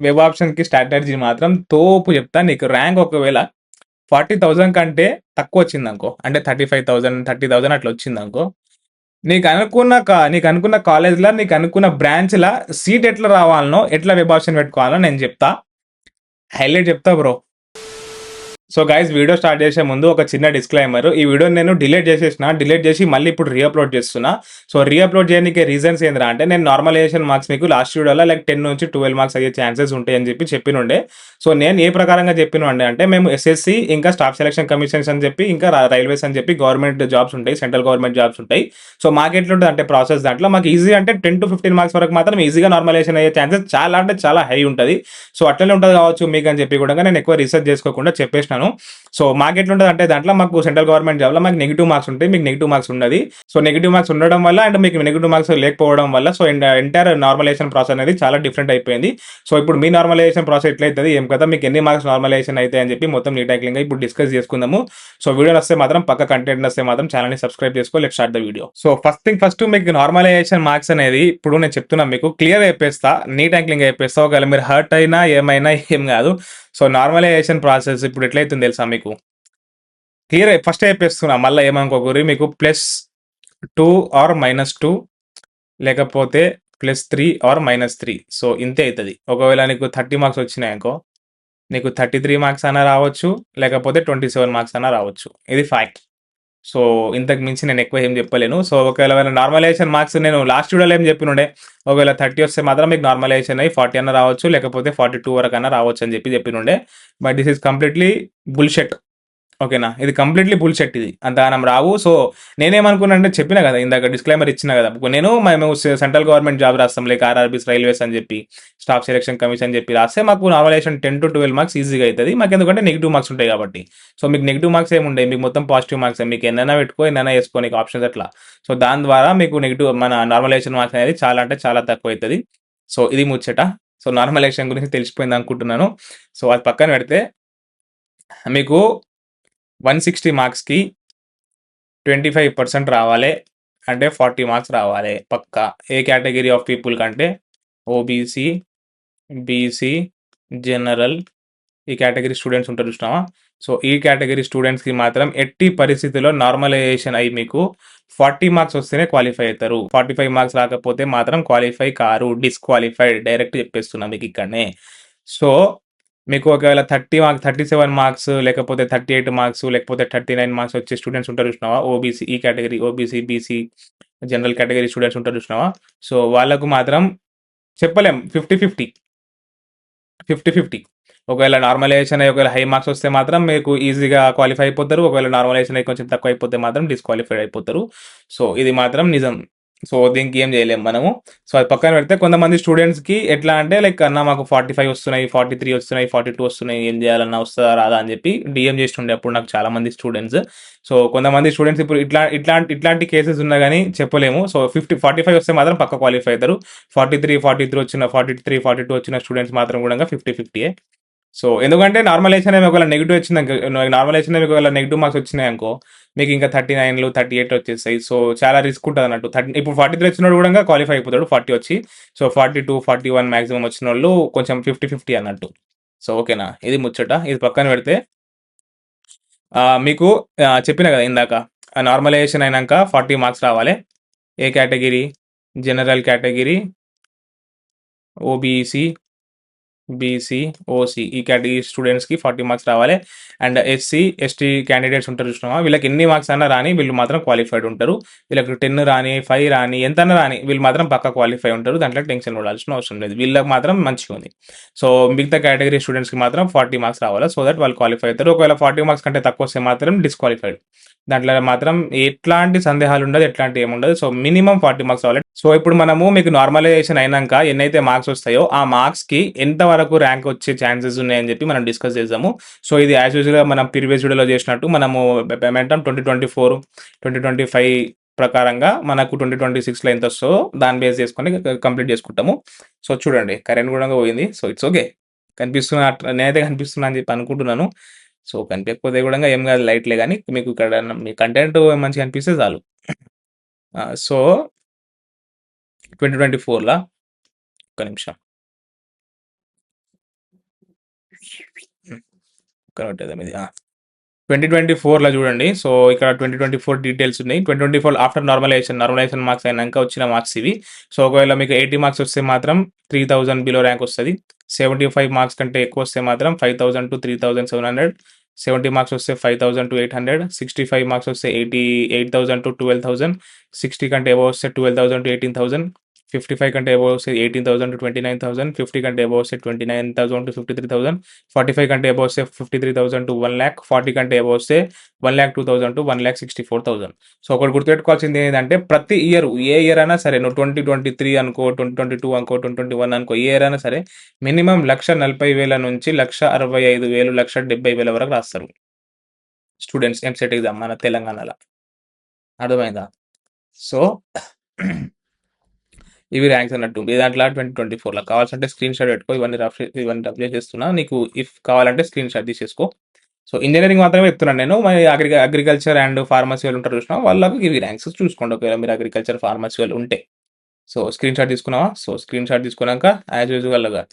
Web ఆప్షన్‌కి strategy మాత్రం తోపు చెప్తా. నీకు ర్యాంక్ ఒకవేళ 40,000 కంటే తక్కువొచ్చిందనుకో, అంటే 35,000, 30,000 అట్లా వచ్చిందనుకో, నీకనుకున్న కాలేజ్‌ల, నీకనుకున్న బ్రాంచ్‌ల సీట్ ఎట్లా రావాలనో, ఎట్లా వెబ్ ఆప్షన్ పెట్టుకోవాలో నేను చెప్తా. హైలైట్ చెప్తా bro. So guys, video start చేసే ముందు ఒక చిన్న డిస్క్లైమర్. ఈ వీడియోని నేను డిలీట్ చేసి మళ్ళీ ఇప్పుడు రీఅప్లోడ్ చేస్తున్నా. సో రీఅప్లోడ్ చేయడానికి రీజన్స్ ఏంద్రా అంటే, నేను నార్మలైజేషన్ మార్క్స్ మీకు లాస్ట్ వీడియోలో లైక్ 10 నుంచి 12 మార్క్స్ అయ్యే ఛాన్సెస్ ఉంటాయి అని చెప్పినుండే. సో నేను ఏ ప్రకారంగా చెప్పినుండే అంటే, మేము ఎస్ఎస్సి ఇంకా స్టాఫ్ సెలక్షన్ కమిషన్స్ అని చెప్పి, ఇంకా రైల్వేస్ అని చెప్పి గవర్నమెంట్ జాబ్స్ ఉంటాయి, సెంట్రల్ గవర్నమెంట్ జాబ్స్ ఉంటాయి. సో మాకు ఎట్లుంటుంది అంటే ప్రాసెస్, దాంట్లో మాకు ఈజీ అంటే 10 to 15 మార్క్స్ వరకు మాత్రం ఈజీగా నార్మలైజేషన్ అయ్యే ఛాన్సెస్ చాలా అంటే చాలా హై ఉంటుంది. సో అట్లనే ఉంటుంది కావచ్చు మీకు అని చెప్పి కూడా నేను ఎక్కువ రీసెర్చ్ చేసుకోకుండా చెప్పేసినాను. సో మాకు ఎట్లుంటుంది అంటే, దాంట్లో మాకు సెంట్రల్ గవర్నమెంట్ జాబ్లో మాకు నెగిటివ్ మార్క్స్ ఉంటాయి, మీకు నెగిటివ్ మార్క్స్ ఉన్నది. సో నెగిటివ్ మార్క్స్ ఉండడం వల్ల అండ్ మీకు నెగిటివ్ మార్క్స్ లేకపోవడం వల్ల సో ఎంటైర్ నార్మలైజేషన్ ప్రాసెస్ అనేది చాలా డిఫరెంట్ అయిపోయింది. సో ఇప్పుడు మీ నార్మలైజేషన్ ప్రాసెస్ ఎట్లయితుంది, ఏం కదా, మీకు ఎన్ని మార్క్స్ నార్మలైజేషన్ అయితే అని చెప్పి మొత్తం నీటాక్లింగ్ ఇప్పుడు డిస్కస్ చేసుకుందాము. సో వీడియో వస్తే మాత్రం పక్క కంటెంట్ వస్తే మాత్రం ఛానల్ని సబ్స్క్రైబ్ చేసుకో. Let start the video. So first మీకు నార్మలైజేషన్ మార్క్స్ అనేది ఇప్పుడు నేను చెప్తున్నా, మీకు క్లియర్ అయిపోయిస్తా, నీటాక్లింగ్ అయిపోయిస్తా. ఒకవేళ మీరు హర్ట్ అయినా ఏమైనా ఏం కాదు. సో నార్మలైజేషన్ ప్రాసెస్ ఇప్పుడు ఎట్లయితుంది తెలుసా మీకు, క్లియర్ ఫస్ట్ చెప్పేస్తున్నా, మళ్ళీ ఏమనుకోకూరి. మీకు +2 ఆర్ -2 లేకపోతే +3 ఆర్ -3, సో ఇంతే అవుతుంది. ఒకవేళ నీకు 30 మార్క్స్ వచ్చినాయనుకో, నీకు 33 మార్క్స్ అయినా రావచ్చు, లేకపోతే 27 మార్క్స్ అయినా రావచ్చు. ఇది ఫ్యాక్ట్. సో ఇంతకు మించి నేను ఎక్కువ ఏం చెప్పలేను. సో ఒకవేళ నార్మలైజేషన్ మార్క్స్ నేను లాస్ట్ వీడియోలో ఏం చెప్పినుండే, ఒకవేళ 30 వస్తే మాత్రం మీకు నార్మలైజేషన్ అయ్యి 40 అన్న రావచ్చు, లేకపోతే 42 వరకు అన్న రావచ్చు అని చెప్పినుండే. But this is completely bullshit. ఓకేనా, ఇది కంప్లీట్లీ బుల్షెట్. ఇది అంతగానం రావు. సో నేనేమనుకున్నా అంటే, చెప్పినా కదా ఇందాక, డిస్క్లైమర్ ఇచ్చినా కదా, మేము సెంట్రల్ గవర్నమెంట్ జాబ్ రాస్తాం, లైక్ ఆర్ఆర్బీస్, రైల్వేస్ అని చెప్పి, స్టాఫ్ సెలక్షన్ కమిషన్ అని చెప్పి రాస్తే మాకు నార్మలైజేషన్ 10 to 12 మార్క్స్ ఈజీగా అవుతుంది. మాకు ఎందుకంటే నెగిటివ్ మార్క్స్ ఉంటాయి కాబట్టి. సో మీకు నెగిటివ్ మార్క్స్ ఏమి ఉంటాయి, మీకు మొత్తం పాజిటివ్ మార్క్స్, మీకు ఎన్నైనా పెట్టుకో, ఎన్నైనా వేసుకో, నీకు ఆప్షన్స్ అట్లా. సో దాని ద్వారా మీకు మన నార్మలైజేషన్ మార్క్స్ అనేది చాలా అంటే చాలా తక్కువ అవుతుంది. సో ఇది ముచ్చట. సో నార్మలైజేషన్ గురించి తెలిసిపోయింది అనుకుంటున్నాను. సో అది పక్కన పెడితే, మీకు 160 మార్క్స్‌కి 25% రావాలి. అంటే 40 మార్క్స్ రావాలి పక్కా. ఏ కేటగిరీ ఆఫ్ పీపుల్ కంటే, ఓబీసీ, బీసీ, జనరల్, ఈ కేటగిరీ స్టూడెంట్స్ ఉంటారు చూసినావా? సో ఈ కేటగిరీ స్టూడెంట్స్‌కి మాత్రం ఎట్టి పరిస్థితిలో నార్మలైజేషన్ అయ్యి మీకు 40 మార్క్స్ వస్తేనే క్వాలిఫై అవుతారు. 45 మార్క్స్ రాకపోతే మాత్రం క్వాలిఫై కారు. డిస్‌క్వాలిఫైడ్. డైరెక్ట్ చెప్పేస్తున్నా మీకు ఇక్కడనే. సో మీకు ఒకవేళ 37 మార్క్స్, లేకపోతే 38 మార్క్స్, లేకపోతే 39 మార్క్స్ వచ్చే స్టూడెంట్స్ ఉంటారు చూసినావా? ఓబీసీ, ఈ category OBC, BC, general category students ఉంటారు చూసినావా? సో వాళ్ళకు మాత్రం చెప్పలేం, 50-50. 50-50. ఒకవేళ నార్మలైజేషన్ అయ్యి ఒకవేళ హై మార్క్స్ వస్తే మాత్రం మీకు ఈజీగా క్వాలిఫై అయిపోతారు. ఒకవేళ నార్మలైజేషన్ అయ్యి కొంచెం తక్కువ అయిపోతే మాత్రం డిస్‌క్వాలిఫైడ్ అయిపోతారు. సో ఇది మాత్రం నిజం. సో దీనికి ఏం చేయలేము మనము. సో అది పక్కన పెడితే, కొంతమంది స్టూడెంట్స్‌కి ఎట్లా అంటే, లైక్ అన్న మాకు 45 వస్తున్నాయి, 43 వస్తున్నాయి, 42 వస్తున్నాయి, ఏం చేయాలన్నా, వస్తదా రాదా అని చెప్పి డీఎం చేస్తుండే అప్పుడు నాకు చాలా మంది స్టూడెంట్స్. సో కొంతమంది స్టూడెంట్స్ ఇప్పుడు ఇట్లాంటి కేసెస్ ఉన్నా కానీ చెప్పలేము. సో 45 వస్తే మాత్రం పక్క క్వాలిఫై అవుతారు. 43 42 వచ్చిన స్టూడెంట్స్ మాత్రం కూడా 50-50. సో ఎందుకంటే నార్మలైజేషన్ ఏమి ఒకవేళ నెగిటివ్ వచ్చిందనుకో, నార్మలైజేషన్ ఏమి ఒకవేళ నెగిటివ్ మార్క్స్ వచ్చినాయనుకో, మీకు ఇంకా 39లు 38 వచ్చేస్తాయి. సో చాలా రిస్క్ ఉంటుంది అన్నట్టు. ఇప్పుడు 43 వచ్చినోడు కూడా క్వాలిఫై అయిపోతాడు 40 వచ్చి. సో 42 41 మాక్సిమం వచ్చిన వాళ్ళు కొంచెం 50-50 అన్నట్టు. సో ఓకేనా, ఇది ముచ్చట. ఇది పక్కన పెడితే, మీకు చెప్పిన కదా ఇందాక, నార్మలైజేషన్ అయినాక 40 మార్క్స్ రావాలి. ఏ category? General category, OBC, BC, OC, ఈ కేటగిరీ స్టూడెంట్స్‌కి 40 మార్క్స్ రావాలి. అండ్ ఎస్సీ, ఎస్టీ క్యాండిడేట్స్ ఉంటారు చూసినావా? వీళ్ళకి ఎన్ని మార్క్స్ అన్నా రాని, వీళ్ళు మాత్రం క్వాలిఫైడ్ ఉంటారు. వీళ్ళకి 10 రాని, 5 రాని, ఎంతన్నా రాని, వీళ్ళు మాత్రం పక్కా క్వాలిఫై ఉంటారు. దాంట్లో టెన్షన్ పడాల్సిన అవసరం లేదు. వీళ్ళకి మాత్రం మంచిగా ఉంది. సో మిగతా కేటగిరీ స్టూడెంట్స్‌కి మాత్రం 40 మార్క్స్ రావాలి. సో దట్ వాళ్ళు క్వాలిఫై అవుతారు. ఒకవేళ 40 మార్క్స్ కంటే తక్కువ వస్తే మాత్రం డిస్‌క్వాలిఫైడ్. దాంట్లో మాత్రం ఎట్లాంటి సందేహాలు ఉండదు, ఎట్లాంటి ఏముండదు. సో మినిమమ్ 40 మార్క్స్ రావాలి. సో ఇప్పుడు మనము మీకు నార్మలైజేషన్ అయినాక ఎన్నైతే మార్క్స్ వస్తాయో, ఆ మార్క్స్‌కి ఎంత వరకు ర్యాంక్ వచ్చే ఛాన్సెస్ ఉన్నాయని చెప్పి మనం డిస్కస్ చేద్దాము. సో ఇది యాజ్ యూజువల్‌గా మనం ప్రీవియస్ వీడియోలో చేసినట్టు మనము ఏమంటాం, 2024, 2025 ప్రకారంగా మనకు 2026లో ఎంత వస్తుందో దాన్ని బేస్ చేసుకొని కంప్లీట్ చేసుకుంటాము. సో చూడండి, కరెంట్ కూడా పోయింది. So it's okay. కనిపిస్తున్నా, నేనైతే కనిపిస్తున్నా అని చెప్పి అనుకుంటున్నాను. సో కనిపించకపోతే కూడా ఏం కాదు, లైట్‌లే గానీ మీకు ఇక్కడ మీ కంటెంట్ మంచిగా అనిపిస్తే చాలు. సో 2024లా, ఒక్క నిమిషం. ఇది 2024లో చూడండి. సో, ఇక్కడ 2024 డీటెయిల్స్ ఉన్నాయి. 2024 ఆఫ్టర్ నార్మలైజేషన్ మార్క్స్ అయినంక వచ్చిన మార్క్స్ ఇవి. సో, ఒకవేళ మీకు 80 మార్క్స్ వస్తే మాత్రం 3000 బిలో ర్యాంక్ వస్తది. 75 మార్క్స్ కంటే ఎక్కువ వస్తే మాత్రం 5000-3700. 70 మార్క్స్ వస్తే 5000-800. 65 మార్క్స్ వస్తే 88000-12,000. 60 కంటే అబోవ్ వస్తే 12,000-18,000. 55 కంటే అబోవ్ వస్తే 18,000-29,000. 50 కంటే అబోవ్ వస్తే 29,000-53,000. 45 కంటే అబోవ్ వస్తే 53,000-1,00,000. 40 కంటే అబోవ్ వస్తే 1,02,000-1,64,000. సో, ఒకటి గుర్తుపెట్టుకోవాల్సింది ఏంటంటే ప్రతి ఇయర్ ఏ ఇయర్ అయినా సరే నువ్వు 2023 అనుకో, 2022 అనుకో, 2021 అనుకో, ఏ ఇయర్ అయినా సరే మినిమమ్ 1,40,000 నుంచి 1,65,000, 1,70,000 వరకు రాస్తారు స్టూడెంట్స్ ఎంసెట్ ఎగ్జామ్ మన తెలంగాణలో. అర్థమైందా? సో, ఇవి ర్యాంక్స్ అన్నట్టు. మీ దాంట్లో 2024లో కావాల్సంటే స్క్రీన్ షాట్ పెట్టుకో. ఇవన్నీ రఫ్ చేసేస్తున్నా. నీకు ఇఫ్ కావాలంటే స్క్రీన్ షాట్ తీసేసుకో. సో, ఇంజినీరింగ్ మాత్రమే చెప్తున్నాను నేను. మరి అగ్రికల్చర్ అండ్ ఫార్మసీ వాళ్ళు ఉంటారు చూసినావా? వాళ్ళకి ఇవి ర్యాంక్స్ చూసుకోండి. ఒకవేళ మీరు అగ్రికల్చర్, ఫార్మసీ వాళ్ళు ఉంటే. సో, స్క్రీన్ షాట్ తీసుకున్నావా? సో, స్క్రీన్ షాట్ తీసుకున్నాక యాజ్ యూజువల్‌గా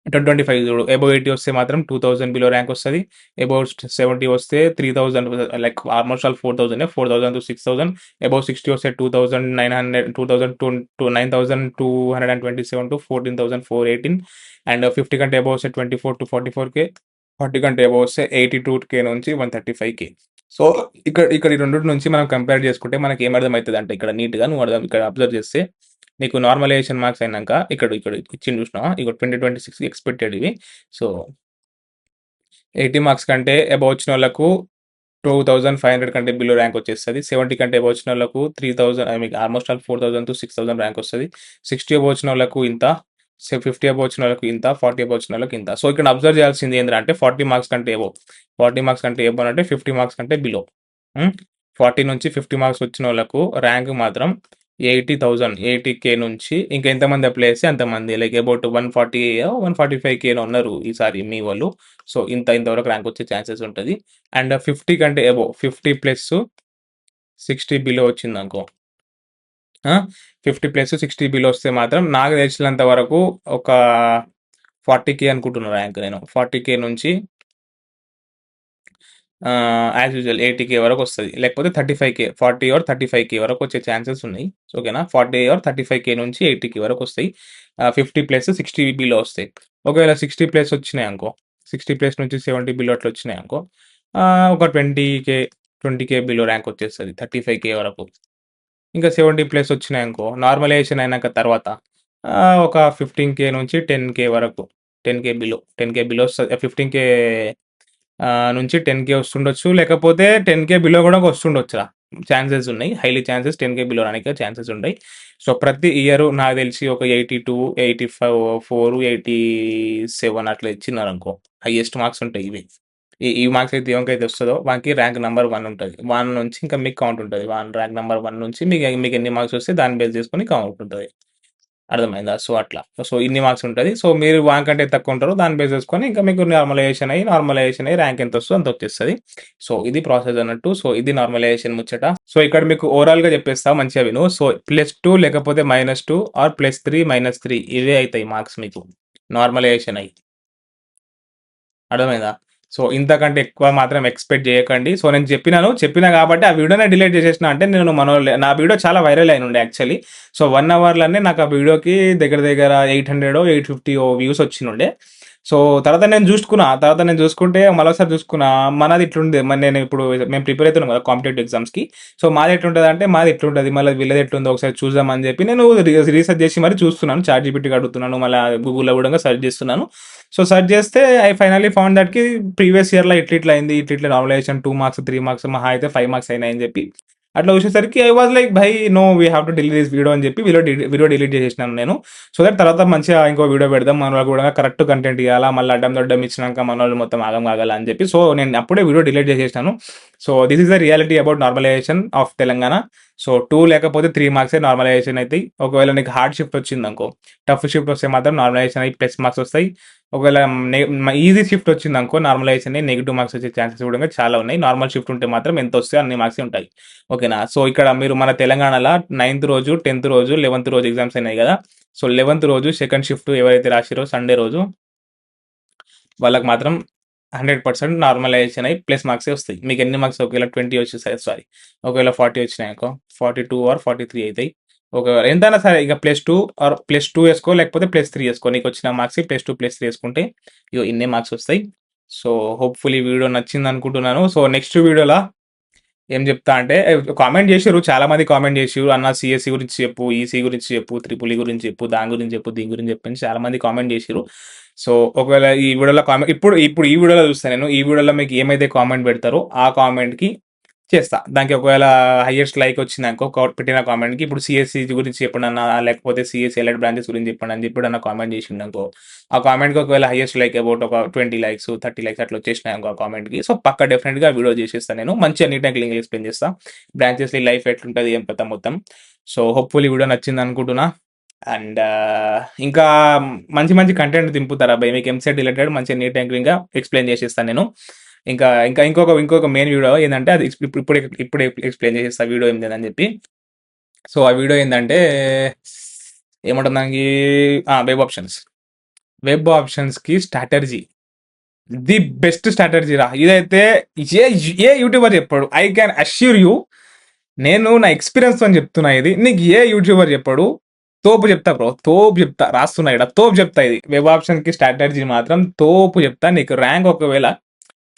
2025 చూడు. అబోవ్ 80 వస్తే మాత్రం 2000 బిలో ర్యాంక్ వస్తది. అబోవ్ 70 వస్తే 3000 లైక్ ఆల్మోస్ట్ ఆల్ 4000-6,000. అబోవ్ 60 వస్తే 2,900 9,227-14,418. అండ్ 50 కంటే అబోవ్ వస్తే 24-44K. 40 కంటే అబోవ్ వస్తే 82K నుంచి 135K. సో, ఇక్కడ ఈ రెండిటి నుంచి మనం కంపేర్ చేసుకుంటే మనకి ఏమర్థమైతదంటే ఇక్కడ నీట్‌గా నువ్వు ఇక్కడ అబ్జర్వ్ చేస్తే నీకు నార్మలైజేషన్ మార్క్స్ అయినంక ఇక్కడ ఇచ్చిండు చూసినావా? ఇగో 2026 ఎక్స్‌పెక్టెడ్ ఇవి. సో, 80 మార్క్స్ కంటే అబోవ్ వచ్చినోళ్ళకు 2,500 కంటే బిలో ర్యాంక్ వచ్చేస్తది. 70 కంటే అబోవ్ వచ్చినోళ్ళకు 3,000 I mean almost all 4,000-6,000 rank వస్తది. 60 అబోవ్ వచ్చినోళ్ళకు ఇంత. 50 అబోవ్ వచ్చినోళ్ళకి ఇంత. 40 అబోవ్ వచ్చినోళ్ళకి ఇంత. సో, ఇక్కడ అబ్జర్వ్ చేయాల్సింది ఏందిరా అంటే 40 మార్క్స్ కంటే అబోవ్. 40 మార్క్స్ కంటే అబోవ్ అంటే 50 మార్క్స్ కంటే బిలో. 40 నుంచి 50 మార్క్స్ వచ్చినోళ్ళకు ర్యాంక్ మాత్రం 80,000 80K నుంచి ఇంకా ఎంతమంది అప్లై చేస్తే అంతమంది. లైక్ అబౌట్ 140 145Kలో ఉన్నారు ఈసారి మీ వాళ్ళు. సో, ఇంతవరకు ర్యాంక్ వచ్చే ఛాన్సెస్ ఉంటది. అండ్ 50 కంటే అబోవ్ 50 ప్లస్ 60 బిలో వచ్చిందనుకో. 50 ప్లస్ 60 బిలో వస్తే మాత్రం నాకు తెలిసినంత వరకు ఒక 40K అనుకుంటున్నా ర్యాంక్ నేను. 40K నుంచి యాజ్ యూజువల్ 80K వరకు వస్తది. లేకపోతే 35K 40 ఆర్ 35K వరకు వచ్చే ఛాన్సెస్ ఉన్నాయి. ఓకేనా? 40 ఆర్ 35K నుంచి 80K వరకు వస్తాయి. 50 ప్లస్ 60 బిలో వస్తాయి. ఒకవేళ 60 ప్లస్ వచ్చినాయనుకో, 60 ప్లస్ నుంచి 70 బిలో అట్లా వచ్చినాయనుకో, ఒక 20K బిలో ర్యాంక్ వచ్చేస్తది. 35K వరకు. ఇంకా 70 ప్లస్ వచ్చినాయనుకో, నార్మలైజేషన్ అయినాక తర్వాత ఒక 15K నుంచి 10K వరకు. 10K బిలో వస్తది. 15K నుంచి 10K వస్తుండొచ్చు. లేకపోతే 10K బిలో గూడా వస్తుండొచ్చురా. ఛాన్సెస్ ఉన్నాయి. హైలీ ఛాన్సెస్ 10K బిలో రానికి ఛాన్సెస్ ఉంటాయి. సో, ప్రతి ఇయర్ నాకు తెలిసి ఒక 82, 85, 87 అట్లా ఇచ్చినారనుకో. హైయెస్ట్ మార్క్స్ ఉంటాయి ఇవి. ఈ మార్క్స్ అయితే ఎవరికైతే వస్తదో వానికి ర్యాంక్ నంబర్ 1 ఉంటది. 1 నుంచి ఇంకా మీకు కౌంట్ ఉంటది. ర్యాంక్ నంబర్ 1 నుంచి మీకు ఎన్ని మార్క్స్ వస్తే దాన్ని బేస్ చేసుకొని కౌంట్ ఉంటది. అర్థమైందా? సో, అట్లా. సో, ఇన్ని మార్క్స్ ఉంటది. సో, మీరు వానికంటే తక్కువ ఉంటారు. దాన్ని బేస్ చేసుకొని ఇంకా మీకు నార్మలైజేషన్ అయ్యి ర్యాంక్ ఎంత వస్తదో అంత వచ్చేస్తది. సో, ఇది ప్రాసెస్ అన్నట్టు. సో, ఇది నార్మలైజేషన్ ముచ్చట. సో, ఇక్కడ మీకు ఓవరాల్‌గా చెప్పేస్తా మంచిగా విను. సో, +2 లేకపోతే -2 ఆర్ +3, -3 ఇవే అయితాయి మార్క్స్ మీకు నార్మలైజేషన్ అయ్యి. అర్థమైందా? సో, ఇంతకంటే ఎక్కువ మాత్రం ఎక్స్‌పెక్ట్ జేయకండి. సో, నేను చెప్పినా కాబట్టి ఆ వీడియోనే డిలీట్ చేసేసినా. అంటే నేను నా వీడియో చాలా వైరల్ అయినుండే యాక్చువల్లీ. సో, 1 అవర్‌లోనే నాకు ఆ వీడియోకి దగ్గర 800 850 వ్యూస్ వచ్చినుండే. సో, తర్వాత నేను చూసుకుంటే మళ్ళొకసారి చూసుకున్నా. మనది ఇట్లుంది. మేము ప్రిపేర్ అయితున్నాం కదా కాంపిటేటివ్ ఎగ్జామ్స్‌కి. సో, మాది ఎట్లుంటదంటే మాది ఇట్లుంటది. మళ్ళీ వీళ్ళది ఎట్లుందో ఒకసారి చూద్దామని చెప్పి నేను రీసెర్చ్ చేసి మరి చూస్తున్నాను. చాట్‌జీపీటీకి అడుగుతున్నాను. మళ్ళా గూగుల్‌లో కూడా సెర్చ్ చేస్తున్నాను. సో, సెర్చ్ చేస్తే ఐ ఫైనల్లీ ఫౌండ్ థట్‌కి ప్రీవియస్ ఇయర్‌లో ఇట్లా అయింది. ఇట్లా నార్మలైజేషన్ 2 మార్క్స్, 3 మార్క్స్ మహా అయితే 5 మార్క్స్ అయినాయని చెప్పి అట్లా చూసేసరికి ఐ వాస్ లైక్ భయ్ no we have to delete this video అని చెప్పి వీడియో డిలీట్ చేసేసినాను నేను. సో దట్ తర్వాత మంచిగా ఇంకో వీడియో పెడదాం. మన వాళ్ళు కూడా కరెక్ట్ కంటెంట్ ఇవ్వాలా. మళ్ళీ అడ్డం ఇచ్చినాక మన వాళ్ళు మొత్తం ఆగం కాగల అని చెప్పి సో నేను అప్పుడే వీడియో డిలీట్ చేసేసినాను. So this is the reality about normalisation of Telangana. So 2 లేకపోతే 3 మార్క్సే నార్మలైజేషన్ అవుతాయి. ఒకవేళ నీకు హార్డ్ షిఫ్ట్ వచ్చిందనుకో, టఫ్ షిఫ్ట్ వస్తే మాత్రం నార్మలైజేషన్ అయ్యి ప్లస్ మార్క్స్ వస్తాయి. ఒకవేళ ఈజీ షిఫ్ట్ వచ్చిందనుకో నార్మలైజేషన్ అయ్యి నెగిటివ్ మార్క్స్ వచ్చే ఛాన్సెస్ కూడా చాలా ఉన్నాయి. నార్మల్ షిఫ్ట్ ఉంటే మాత్రం ఎంత వస్తే అన్ని మార్క్స్ ఉంటాయి. ఓకేనా? సో ఇక్కడ మీరు మన తెలంగాణలో 9th రోజు, 10th రోజు, 11th రోజు ఎగ్జామ్స్ అయినాయి కదా. సో 11th రోజు సెకండ్ షిఫ్ట్ ఎవరైతే రాసిరో సండే రోజు వాళ్ళకి మాత్రం 100% నార్మలైజేషన్ అయ్యి ప్లస్ మార్క్సే వస్తాయి. మీకు ఎన్ని మార్క్స్ ఒకవేళ 20 వచ్చేసాయి సారీ ఒకవేళ 40 వచ్చినాయనుకో 42 ఆర్ 43 అయితాయి. ఒకవేళ ఎంతైనా సరే ఇక +2 ఆర్ +2 ఏసుకో లేకపోతే +3 ఏసుకో. నీకొచ్చిన మార్క్స్‌కి +2, +3 ఏసుకుంటే ఇగో ఇన్నే మార్క్స్ వస్తాయి. సో, హోప్‌ఫుల్లీ వీడియో నచ్చిందనుకుంటున్నాను. సో, నెక్స్ట్ వీడియోలో ఏం చెప్తా అంటే కామెంట్ చేసిర్రు. చాలా మంది కామెంట్ చేసిర్రు. అన్న సీఎస్‌సి గురించి చెప్పు, ఈసీ గురించి చెప్పు, ట్రిపుల్ ఈ గురించి చెప్పు, దాని గురించి చెప్పు, దీని గురించి చెప్పు అని చాలా మంది కామెంట్ చేసిర్రు. సో, ఒకవేళ ఈ వీడియోలో కామెంట్ ఇప్పుడు ఈ వీడియోలో చూస్తా నేను. ఈ వీడియోలో మీకు ఏమైతే కామెంట్ పెడతారో ఆ కామెంట్‌కి చేస్తా. దానికి ఒకవేళ హైయెస్ట్ లైక్ వచ్చిందనుకో పెట్టిన కామెంట్‌కి ఇప్పుడు సీఎస్‌సి గురించి చెప్పండన్నా, లేకపోతే సీఎస్‌సి ఎలైట్ బ్రాంచెస్ గురించి చెప్పండి అని చెప్పి ఏడన్నా కామెంట్ చేసిండనుకో, ఆ కామెంట్‌కి ఒకవేళ హైయెస్ట్ లైక్ అబౌట్ ఒక 20 లైక్స్, 30 లైక్స్ అట్లా వచ్చేసినాయనుకో ఆ కామెంట్‌కి. సో, పక్కా డెఫినిట్‌గా వీడియో చేసేస్తా నేను. మంచిగా నీట్ అండ్ క్లీన్‌గా ఎక్స్‌ప్లెయిన్ చేస్తా. బ్రాంచెస్‌లో లైఫ్ ఎట్లుంటది, ఏం కథ మొత్తం. సో, హోప్‌ఫుల్లీ వీడియో నచ్చిందనుకుంటున్నా. అండ్ ఇంకా మంచి మంచి కంటెంట్ దింపుతారు అబ్బాయి. మీకు ఎంసెట్ రిలేటెడ్ మంచిగా నీట్ అండ్ క్లీన్‌గా ఎక్స్‌ప్లెయిన్ చేసేస్తాను నేను. ఇంకా ఇంకా ఇంకొక మెయిన్ వీడియో ఏందంటే అది ఇప్పుడే ఎక్స్‌ప్లెయిన్ చేసేస్తా వీడియో ఏందని చెప్పి. సో, ఆ వీడియో ఏందంటే ఏమంటారు దానికి వెబ్ ఆప్షన్స్. వెబ్ ఆప్షన్స్‌కి స్ట్రాటజీ. ది బెస్ట్ స్ట్రాటజీ రా. ఇదైతే ఏ ఏ యూట్యూబర్ చెప్పాడు. I can assure you. నేను నా ఎక్స్‌పీరియన్స్‌తోని చెప్తున్నా ఇది. నీకు ఏ యూట్యూబర్ చెప్పడు. తోపు చెప్తా బ్రో. తోపు చెప్తా. రాస్తున్నా ఈడ. తోపు చెప్తా ఇది. వెబ్ ఆప్షన్‌కి స్ట్రాటజీ మాత్రం తోపు చెప్తా. నీకు ర్యాంక్ ఒకవేళ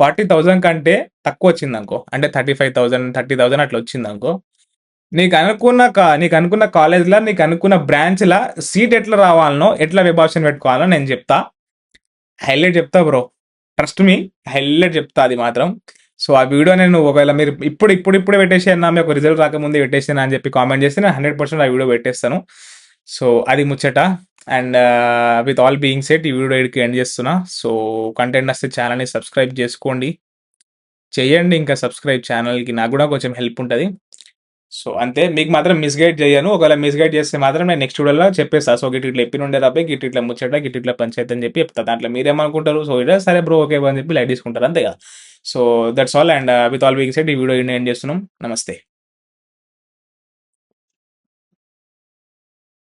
40,000 కంటే తక్కువొచ్చిందనుకో. అంటే 35,000, 30,000 అట్లా వచ్చిందనుకో. నీకనుకున్న కాలేజ్‌ల, నీకనుకున్న బ్రాంచ్‌ల సీట్ ఎట్లా రావాలనో, ఎట్లా వెబ్ ఆప్షన్ పెట్టుకోవాలో నేను చెప్తా. హైలైట్ చెప్తా బ్రో. ట్రస్ట్ మీ హైలైట్ చెప్తా అది మాత్రం. సో, ఆ వీడియో నేను ఒకవేళ మీరు ఇప్పుడే పెట్టేసేయన్నా మీకు రిజల్ట్ రాకముందే పెట్టేసేనా అని చెప్పి కామెంట్ చేస్తే నేను 100% ఆ వీడియో పెట్టేస్తాను. సో, అది ముచ్చట. And with all being said ఈ వీడియో ఈడికి ఎండ్ చేస్తున్నా. సో, కంటెంట్ నచ్చితే ఛానెల్‌ని సబ్స్క్రైబ్ చేసుకోండి. చెయ్యండి ఇంకా సబ్స్క్రైబ్ ఛానెల్‌కి. నాకు కూడా కొంచెం హెల్ప్ ఉంటది. సో, అంతే. మీకు మాత్రం మిస్‌గైడ్ చేయను. ఒకవేళ మిస్‌గైడ్ చేస్తే మాత్రం నేను నెక్స్ట్ వీడియోలో చెప్పేస్తా. సో, గిట్టిట్లా చెప్పినుండే రబ్బే, గిట్టిట్లా ముచ్చట, గిట్టిట్లా పంచాయతీ అని చెప్పి చెప్తా. దాంట్లో మీరేమనుకుంటారు? సో, ఇదే సరే బ్రో ఓకే అని చెప్పి లైట్ తీసుకుంటారు అంతే కదా. So, that's all. And with all being said ఈ వీడియో ఎండ్ చేస్తున్నాం. నమస్తే.